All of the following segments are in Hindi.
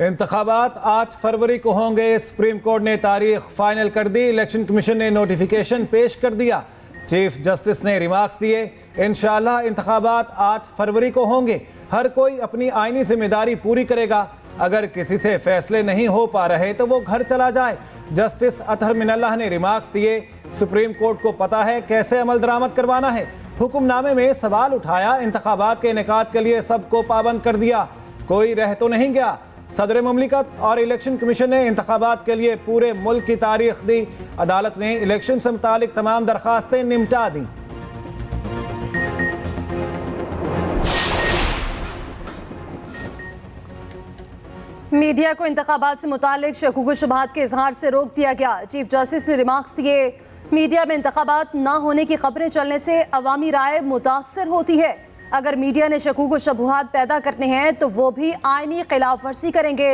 इंतखाबात 8 फरवरी को होंगे। सुप्रीम कोर्ट ने तारीख फाइनल कर दी। इलेक्शन कमीशन ने नोटिफिकेशन पेश कर दिया। चीफ जस्टिस ने रिमार्क्स दिए। इंशाअल्लाह इंतखाबात 8 फरवरी को होंगे। हर कोई अपनी आईनी जिम्मेदारी पूरी करेगा। अगर किसी से फैसले नहीं हो पा रहे तो वो घर चला जाए। जस्टिस अतहर मिनल्लाह ने रिमार्क्स दिए। सुप्रीम कोर्ट को पता है कैसे अमल दरामद करवाना है। हुक्मनामे में सवाल उठाया, इंतखाबात के इनेकाद के लिए सबको पाबंद कर दिया, कोई रह तो नहीं गया। सदर मुमलिकत और इलेक्शन कमीशन ने इंतखाबात के लिए पूरे मुल्क की तारीख दी। अदालत ने इलेक्शन से मुतालिक तमाम दरखास्तें निपटा दी। मीडिया को इंतखाबात से मुतालिक शकूक शुबहात के इजहार से रोक दिया गया। चीफ जस्टिस ने रिमार्क्स दिए। मीडिया में इंतखाबात ना होने की खबरें चलने से अवामी राय मुतासर होती है। अगर मीडिया ने शकूक शुबहात पैदा करने हैं तो वो भी आईनी खिलाफ वर्जी करेंगे।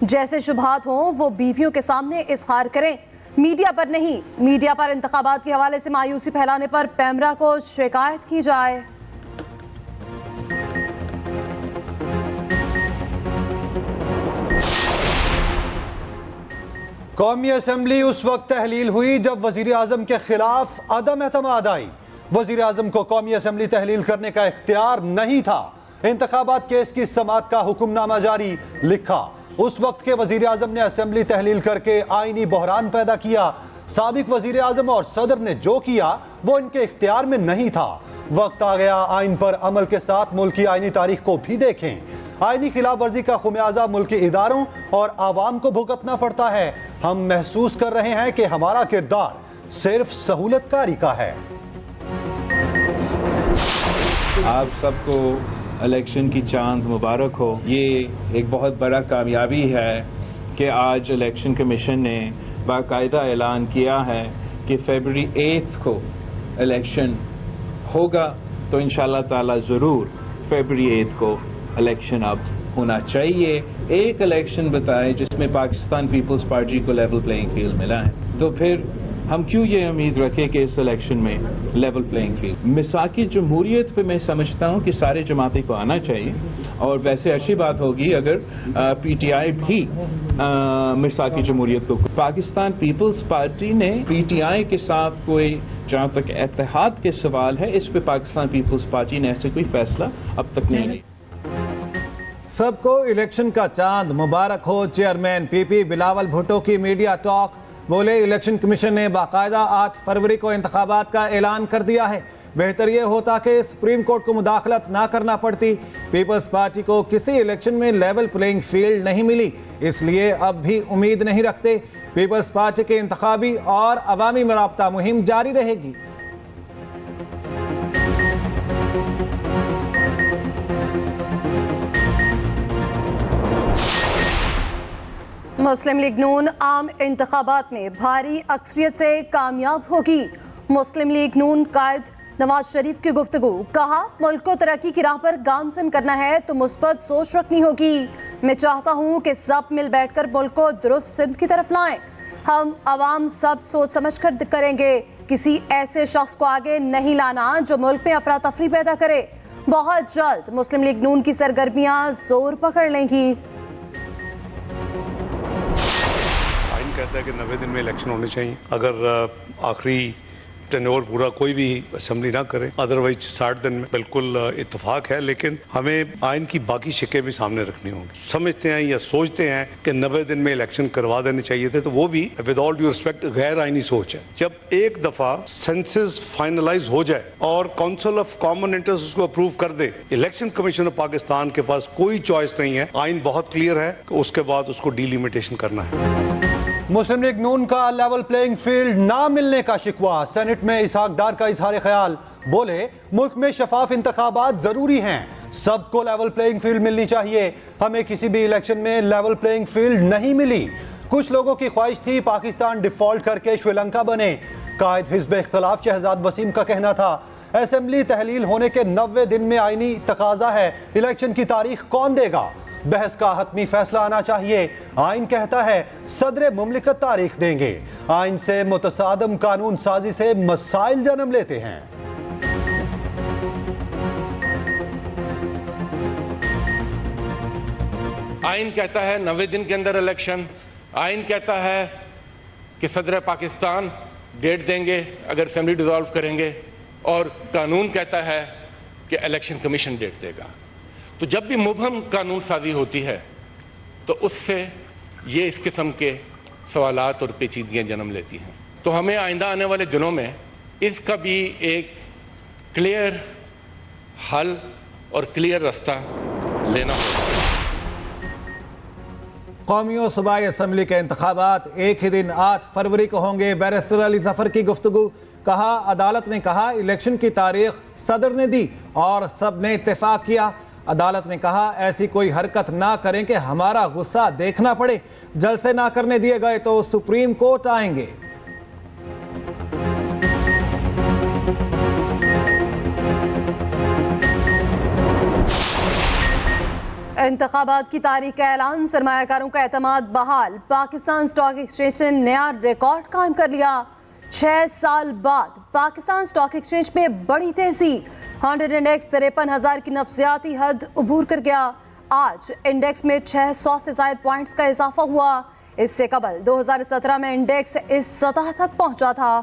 जैसे शुबहात हों वो बीवियों के सामने इजहार करें, मीडिया पर नहीं। मीडिया पर इंतखाबात के हवाले से मायूसी फैलाने पर पैमरा को शिकायत की जाए। कौमी असम्बली उस वक्त तहलील हुई जब वजीर आजम के खिलाफ अदम एतमाद आई। वजीर आजम को कौमी असम्बली तहलील करने का इख्तियार नहीं था। इंतखाबात केस की समाअत का हुक्मनामा जारी, लिखा उस वक्त के वजीर आजम ने असम्बली तहलील करके आईनी बहरान पैदा किया। साबिक वजीर आजम और सदर ने जो किया वो इनके इख्तियार में नहीं था। वक्त आ गया आइन पर अमल के साथ मुल्क की आईनी तारीख को भी देखें। आईनी खिलाफ वर्जी का खुमियाजा मुल्क के इदारों और आवाम को भुगतना पड़ता है। हम महसूस कर रहे हैं कि हमारा किरदार सिर्फ सहूलतकारी का है। आप सबको इलेक्शन की चांद मुबारक हो। ये एक बहुत बड़ा कामयाबी है कि आज इलेक्शन कमीशन ने बाकायदा ऐलान किया है कि फरवरी 8 को इलेक्शन होगा। तो इंशाअल्लाह ताला ज़रूर फरवरी 8 को इलेक्शन अब होना चाहिए। एक इलेक्शन बताएं जिसमें पाकिस्तान पीपल्स पार्टी को लेवल प्लेइंग फील्ड मिला है। तो फिर हम क्यों ये उम्मीद रखें कि इस इलेक्शन में लेवल प्लेइंग फील्ड। मिसाकी जमहूरियत पे मैं समझता हूँ कि सारे जमाती को आना चाहिए और वैसे अच्छी बात होगी अगर पीटीआई भी मिसाकी जमहूरियत को। पाकिस्तान पीपल्स पार्टी ने पीटीआई के साथ कोई, जहाँ तक इत्तेहाद के सवाल है, इस पे पाकिस्तान पीपल्स पार्टी ने ऐसे कोई फैसला अब तक नहीं लिया। सबको इलेक्शन का चांद मुबारक हो। चेयरमैन पीपी बिलावल भुट्टो की मीडिया टॉक, बोले इलेक्शन कमीशन ने बाकायदा 8 फरवरी को इंतखाबात का ऐलान कर दिया है। बेहतर यह होता कि सुप्रीम कोर्ट को मुदाखलत ना करना पड़ती। पीपल्स पार्टी को किसी इलेक्शन में लेवल प्लेइंग फील्ड नहीं मिली, इसलिए अब भी उम्मीद नहीं रखते। पीपल्स पार्टी के इंतखाबी और अवामी मुराबता मुहिम जारी रहेगी। मुस्लिम लीग नून आम इंतखाबात में भारी अक्सरियत से कामयाब होगी। मुस्लिम लीग नून कायद नवाज शरीफ की गुफ्तगू, कहा मुल्क को तरक्की की राह पर गामजन करना है तो मुस्बत सोच रखनी होगी। मैं चाहता हूँ कि सब मिल बैठकर मुल्क को दुरुस्त सिमत की तरफ लाएं। हम आवाम सब सोच समझ कर करेंगे। किसी ऐसे शख्स को आगे नहीं लाना जो मुल्क में अफरा तफरी पैदा करे। बहुत जल्द मुस्लिम लीग नून की सरगर्मियाँ जोर पकड़ लेंगी। कहता है कि 90 दिन में इलेक्शन होने चाहिए। अगर आखिरी टेन्योर पूरा कोई भी असेंबली ना करे, अदरवाइज 60 दिन में बिल्कुल इत्तेफाक है। लेकिन हमें आइन की बाकी शिकें भी सामने रखनी होंगी। समझते हैं या सोचते हैं कि 90 दिन में इलेक्शन करवा देने चाहिए थे, तो वो भी विद ऑल ड्यू रिस्पेक्ट गैर आइनी सोच है। जब एक दफा सेंसस फाइनलाइज हो जाए और काउंसिल ऑफ कॉमन इंटरेस्ट उसको अप्रूव कर दे, इलेक्शन कमीशन ऑफ पाकिस्तान के पास कोई चॉइस नहीं है। आइन बहुत क्लियर है कि उसके बाद उसको डिलिमिटेशन करना है। मुस्लिम लीग नून का लेवल प्लेइंग फील्ड ना मिलने का शिकवा। सेनेट में इसहाक डार का इजहार ख्याल, बोले मुल्क में शफाफ इंतखाबात जरूरी हैं, सबको लेवल प्लेइंग फील्ड मिलनी चाहिए। हमें किसी भी इलेक्शन में लेवल प्लेइंग फील्ड नहीं मिली। कुछ लोगों की ख्वाहिश थी पाकिस्तान डिफॉल्ट करके श्रीलंका बने। कायद हिज़्ब इख्तिलाफ शहजाद वसीम का कहना था असेंबली तहलील होने के 90 दिन में आईनी तकाजा है, इलेक्शन की तारीख कौन देगा। बहस का हतमी फैसला आना चाहिए। आइन कहता है सदर मुमलिकत तारीख देंगे। आइन से मुतसादम कानून साजी से मसाइल जन्म लेते हैं। आइन कहता है 90 दिन के अंदर इलेक्शन, आइन कहता है कि सदर पाकिस्तान डेट देंगे अगर असेंबली डिसॉल्व करेंगे, और कानून कहता है कि इलेक्शन कमीशन डेट देगा। तो जब भी मुबहम कानून साजी होती है तो उससे ये इस किस्म के सवालात और पेचीदगियाँ जन्म लेती हैं। तो हमें आइंदा आने वाले दिनों में इसका भी एक क्लियर हल और क्लियर रास्ता लेना होगा। कौमी और सूबाई असम्बली के इंतखाबात एक ही दिन 8 फरवरी को होंगे। बैरिस्टर अली जफर की गुफ्तगू। कहा, अदालत ने कहा इलेक्शन की तारीख सदर ने दी और सब ने इत्तेफाक किया। अदालत ने कहा ऐसी कोई हरकत ना करें कि हमारा गुस्सा देखना पड़े। जलसे ना करने दिए गए तो सुप्रीम कोर्ट आएंगे। इंतखाबात की तारीख का ऐलान, सरमायाकारों का एतमाद बहाल। पाकिस्तान स्टॉक एक्सचेंज ने नया रिकॉर्ड कायम कर लिया। 6 साल बाद पाकिस्तान स्टॉक एक्सचेंज में बड़ी तेजी। 100 इंडेक्स 53,000 की नफ्सियाती हद उबूर कर गया। आज इंडेक्स में 600 से ज्यादा पॉइंट्स का इजाफा हुआ। इससे कबल 2017 में इंडेक्स इस सतह तक पहुंचा था।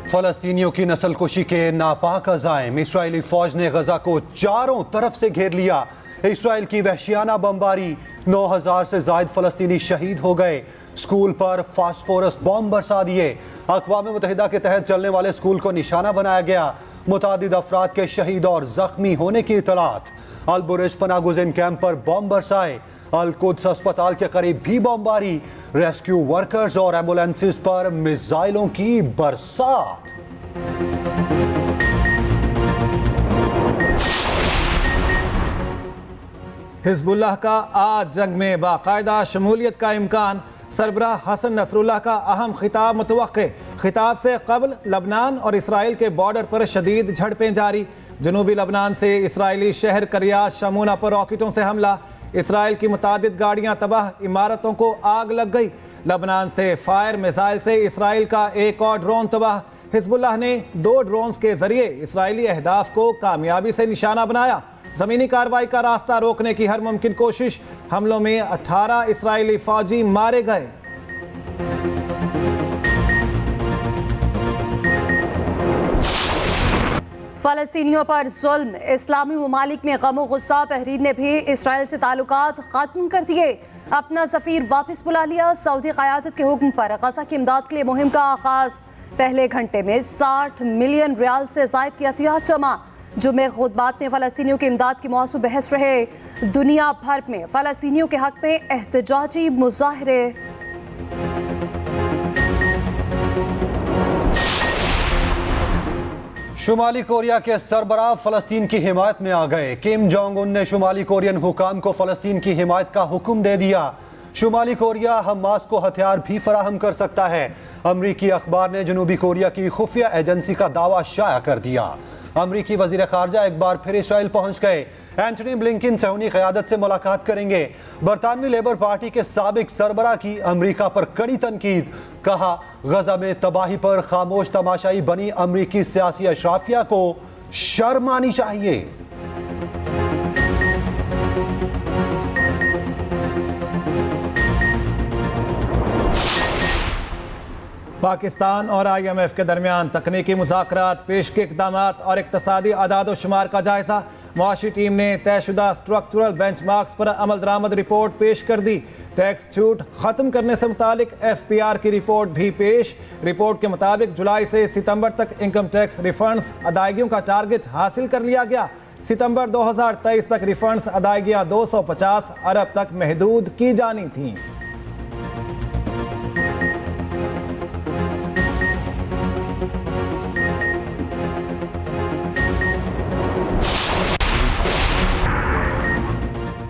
फलस्तीनियों की नस्लकुशी के नापाक अज़ाइम। इस्राएली फौज ने गजा को चारों तरफ से घेर लिया। इस्राएल की वहशियाना बमबारी, 9,000 से ज्यादा फलस्तीनी शहीद हो गए। स्कूल पर फास्फोरस बॉम्ब बरसा दिए। अक़वाम मुत्तहिदा के तहत चलने वाले स्कूल को निशाना बनाया गया। मुतादिद अफराद के शहीद और जख्मी होने की इतलात। अल बुरेज पनागुज़िन कैंप पर बॉम्ब बरसाए। अल कुद्स अस्पताल के करीब भी बमबारी। रेस्क्यू वर्कर्स और एम्बुलेंसेस पर मिसाइलों की बरसात। हिजबुल्लाह का आज जंग में बाकायदा शमूलियत का इम्कान। सरबराह हसन नसरुल्लाह का अहम खिताब मुतवक्के। खिताब से कबल लबनान और इसराइल के बॉर्डर पर शदीद झड़पें जारी। जनूबी लबनान से इसराइली शहर करियात शमूना पर रॉकेटों से हमला। इसराइल की मुतादिद गाड़ियां तबाह, इमारतों को आग लग गई। लबनान से फायर मिसाइल से इसराइल का एक और ड्रोन तबाह। हिजबुल्लाह ने 2 ड्रोन्स के जरिए इसराइली अहदाफ को कामयाबी से निशाना बनाया। ज़मीनी कार्रवाई का रास्ता रोकने की हर मुमकिन कोशिश। हमलों में 18 इसराइली फौजी मारे गए। फ़लस्तीनियों पर जुल्म, इस्लामी ममालिक में गम गुस्सा। तहरीर ने भी इसराइल से ताल्लुकात ख़त्म कर दिए, अपना सफ़ीर वापस बुला लिया। सऊदी क़यादत के हुक्म पर गज़ा की इमदाद के लिए मुहिम का आगाज़। पहले घंटे में 60 मिलियन रियाल से ज़ायद की अतियात जमा। जुमे खुतबात में फ़लस्तीनियों की इमदाद की मौजू बहस रहे। दुनिया भर में फ़लस्तीनियों के हक़ में एहतजाजी मुज़ाहरे। शुमाली कोरिया के सरबराह फलस्तीन की हिमायत में आ गए। किम जोंग उन ने शुमाली कोरियन हुकाम को फलस्तीन की हिमायत का हुक्म दे दिया। शुमाली कोरिया हमास को हथियार भी फराहम कर सकता है। अमरीकी अखबार ने जनूबी कोरिया की खुफिया एजेंसी का दावा शाया कर दिया। अमरीकी वजीर खारजा एक बार फिर इसराइल पहुंच गए। एंटनी ब्लिंकन सऊदी क़यादत से मुलाकात करेंगे। बरतानवी लेबर पार्टी के साबिक सरबराह की अमरीका पर कड़ी तनकीद। कहा, गजा में तबाही पर खामोश तमाशाई बनी अमरीकी सियासी अशराफिया को शर्म आनी चाहिए। पाकिस्तान और IMF के दरमियान तकनीकी मुज़ाकरात, पेश के इक़दामात और इक़्तिसादी अदाद शुमार का जायज़ा। मुआशी टीम ने तयशुदा स्ट्रक्चरल बेंचमार्क्स पर अमल दरामद रिपोर्ट पेश कर दी। टैक्स छूट ख़त्म करने से मुतालिक FPR की रिपोर्ट भी पेश। रिपोर्ट के मुताबिक जुलाई से सितंबर तक इनकम टैक्स रिफंड्स अदायगियों का टारगेट हासिल कर लिया गया। सितंबर 2023 तक रिफंड्स अदायगियाँ 250 अरब तक महदूद की जानी थीं।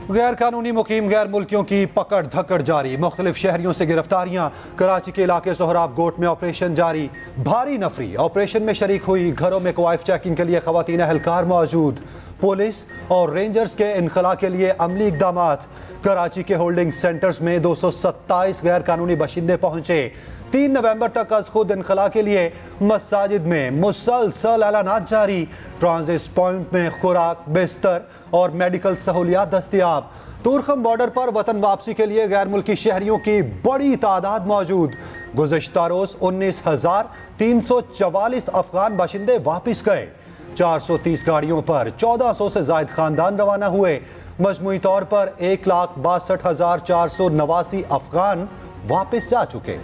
गैर कानूनी मुकीम गैर मुल्कियों की पकड़ धकड़ जारी। मुख्तलिफ शहरियों से गिरफ्तारियां। कराची के इलाके सोहराब गोट में ऑपरेशन जारी। भारी नफरी ऑपरेशन में शरीक हुई। घरों में क्वाइफ चेकिंग के लिए खवातीन अहलकार मौजूद। पुलिस और रेंजर्स के इनखला के लिए अमली इकदामात। कराची के होल्डिंग सेंटर्स में 227 गैर कानूनी बशिंदे पहुंचे। 3 नवंबर तक अज खुद इनखला के लिए मसाजिद में मुसलसल ऐलानात जारी। ट्रांजिट पॉइंट में खुराक, बिस्तर और मेडिकल सहूलियात दस्तयाब। तुरखम बॉर्डर पर वतन वापसी के लिए गैर मुल्की शहरियों की बड़ी तादाद मौजूद। गुज़श्ता रोज 19,344 अफगान बाशिंदे वापस गए। 430 गाड़ियों पर 1400 से जायद खानदान रवाना हुए। मजमूई तौर पर 1,62,489 अफगान वापस जा चुके।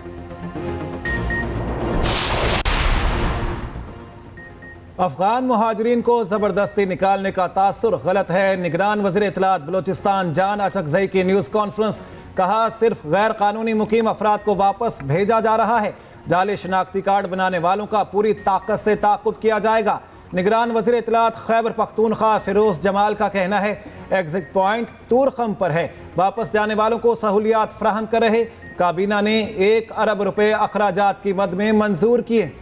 अफगान मुहाजिरीन को जबरदस्ती निकालने का तासुर गलत है। निगरान वज़ीर इत्तलात बलोचिस्तान जान अचकज़ई की न्यूज़ कॉन्फ्रेंस। कहा सिर्फ गैर कानूनी मुकीम अफराद को वापस भेजा जा रहा है। जाली शनाख्ती कार्ड बनाने वालों का पूरी ताकत से ताक़ुब किया जाएगा। निगरान वज़ीर इत्तलात खैबर पख्तूनख्वा फिरोज जमाल का कहना है एग्जिट पॉइंट तुरखम पर है। वापस जाने वालों को सहूलियात फराहम कर रहे। काबीना ने 1 अरब रुपए अखराजात की मद में मंजूर किए।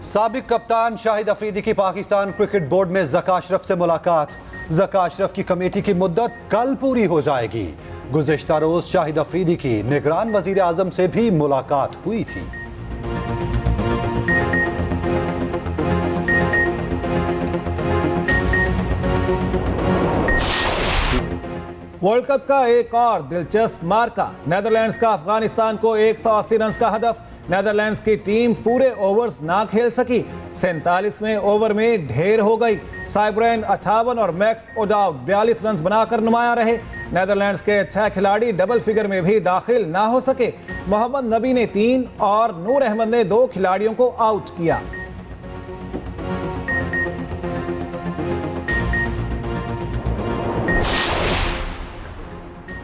साबिक कप्तान शाहिद अफरीदी की पाकिस्तान क्रिकेट बोर्ड में ज़का अशरफ से मुलाकात। ज़का अशरफ की कमेटी की मुद्दत कल पूरी हो जाएगी। गुज़श्ता रोज शाहिद अफरीदी की निगरान वज़ीर आज़म से भी मुलाकात हुई थी। वर्ल्ड कप का एक और दिलचस्प मार्का। नेदरलैंड्स का अफगानिस्तान को 180 रन का हदफ। नेदरलैंड्स की टीम पूरे ओवर्स ना खेल सकी। 47वें ओवर में ढेर हो गई। साइब्रेन 58 और मैक्स ओडाउ 42 रन बनाकर नुमाया रहे। नेदरलैंड्स के 6 खिलाड़ी डबल फिगर में भी दाखिल ना हो सके। मोहम्मद नबी ने 3 और नूर अहमद ने 2 खिलाड़ियों को आउट किया।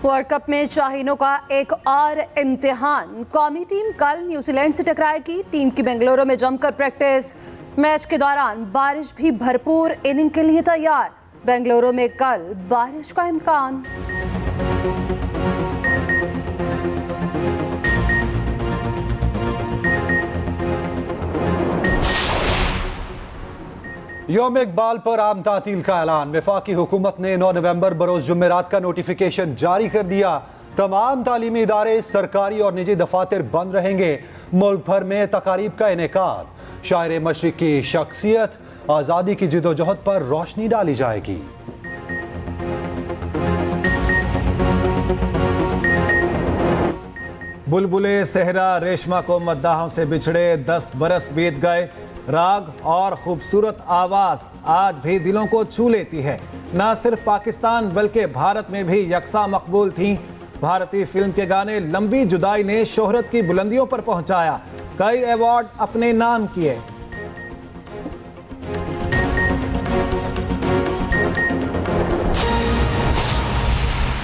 वर्ल्ड कप में शाहीनों का एक और इम्तिहान। कौमी टीम कल न्यूजीलैंड से टकराएगी। टीम की बेंगलुरु में जमकर प्रैक्टिस। मैच के दौरान बारिश भी भरपूर इनिंग के लिए तैयार। बेंगलुरु में कल बारिश का इम्कान। यौम इकबाल पर आम तातील का ऐलान। वफाकी हुकूमत ने 9 नवंबर बरोज जुमेरात का नोटिफिकेशन जारी कर दिया। तमाम तालीमी इदारे सरकारी और निजी दफातर बंद रहेंगे। मुल्क भर में तकारीब का इनेकाद। शायर मशरिक की शख्सियत, आज़ादी की जिदोजहद पर रोशनी डाली जाएगी। बुलबुले सहरा रेशमा को मद्दाहों से बिछड़े 10 बरस बीत गए। राग और खूबसूरत आवाज़ आज भी दिलों को छू लेती है। न सिर्फ पाकिस्तान बल्कि भारत में भी यकसा मकबूल थीं। भारतीय फिल्म के गाने लंबी जुदाई ने शोहरत की बुलंदियों पर पहुंचाया। कई अवार्ड अपने नाम किए।